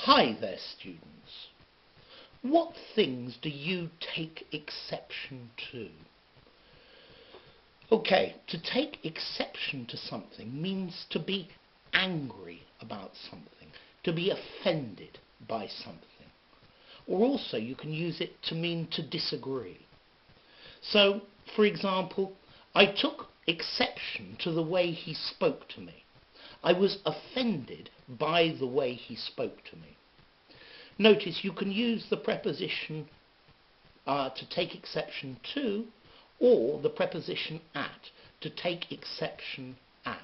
Hi there, students. What things do you take exception to? Okay, to take exception to something means to be angry about something, to be offended by something. Or also you can use it to mean to disagree. So, for example, I took exception to the way he spoke to me. I was offended by the way he spoke to me. Notice you can use the preposition to take exception to, or the preposition at to take exception at.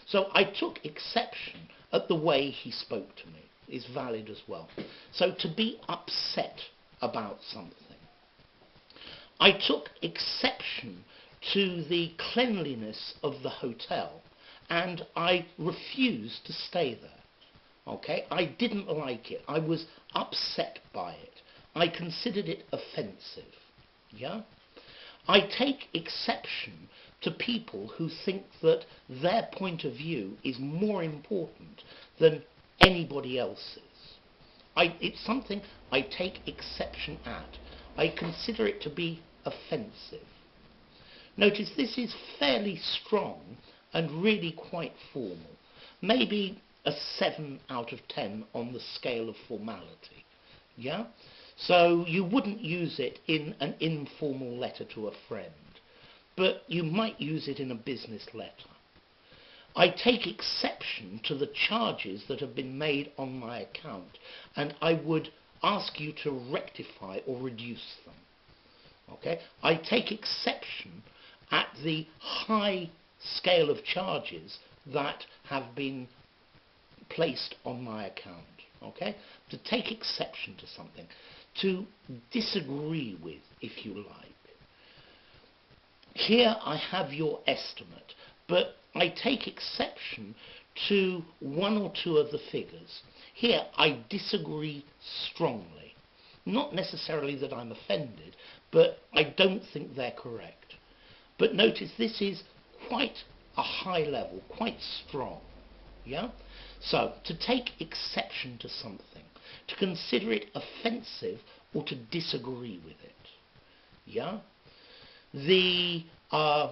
So I took exception at the way he spoke to me is valid as well. So to be upset about something. I took exception to the cleanliness of the hotel and I refused to stay there. Okay, I didn't like it. I was upset by it. I considered it offensive. Yeah? I take exception to people who think that their point of view is more important than anybody else's. It's something I take exception at. I consider it to be offensive. Notice this is fairly strong and really quite formal. Maybe a 7 out of 10 on the scale of formality. Yeah? So you wouldn't use it in an informal letter to a friend, but you might use it in a business letter. I take exception to the charges that have been made on my account, and I would ask you to rectify or reduce them. Okay? I take exception at the high scale of charges that have been placed on my account. Okay? To take exception to something, to disagree with, if you like. Here I have your estimate, but I take exception to one or two of the figures. Here I disagree strongly. Not necessarily that I'm offended, but I don't think they're correct. But notice this is quite a high level, quite strong. Yeah? So, to take exception to something, to consider it offensive or to disagree with it. Yeah? The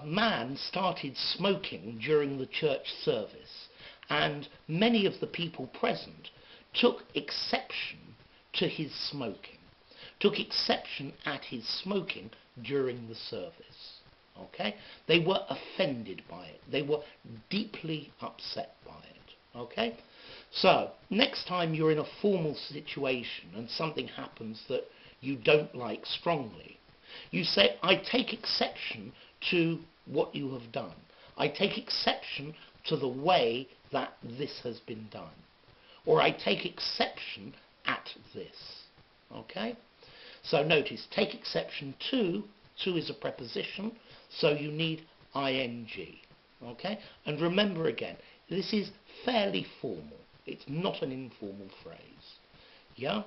man started smoking during the church service, and many of the people present took exception to his smoking, took exception at his smoking during the service. Okay? They were offended by it. They were deeply upset by it. Okay? So, next time you're in a formal situation and something happens that you don't like strongly, you say, I take exception to what you have done. I take exception to the way that this has been done. Or I take exception at this. Okay? So notice, take exception to is a preposition, so you need ing. Okay? And remember again, this is fairly formal. It's not an informal phrase. Yeah?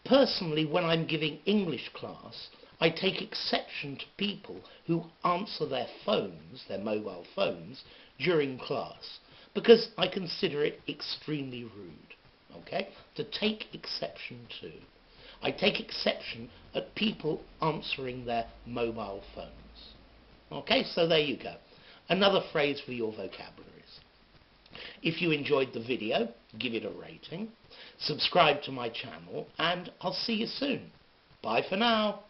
Personally, when I'm giving English class, I take exception to people who answer their phones, their mobile phones, during class, because I consider it extremely rude. Okay? To take exception to. I take exception at people answering their mobile phones. Okay, so there you go. Another phrase for your vocabularies. If you enjoyed the video, give it a rating, subscribe to my channel, and I'll see you soon. Bye for now.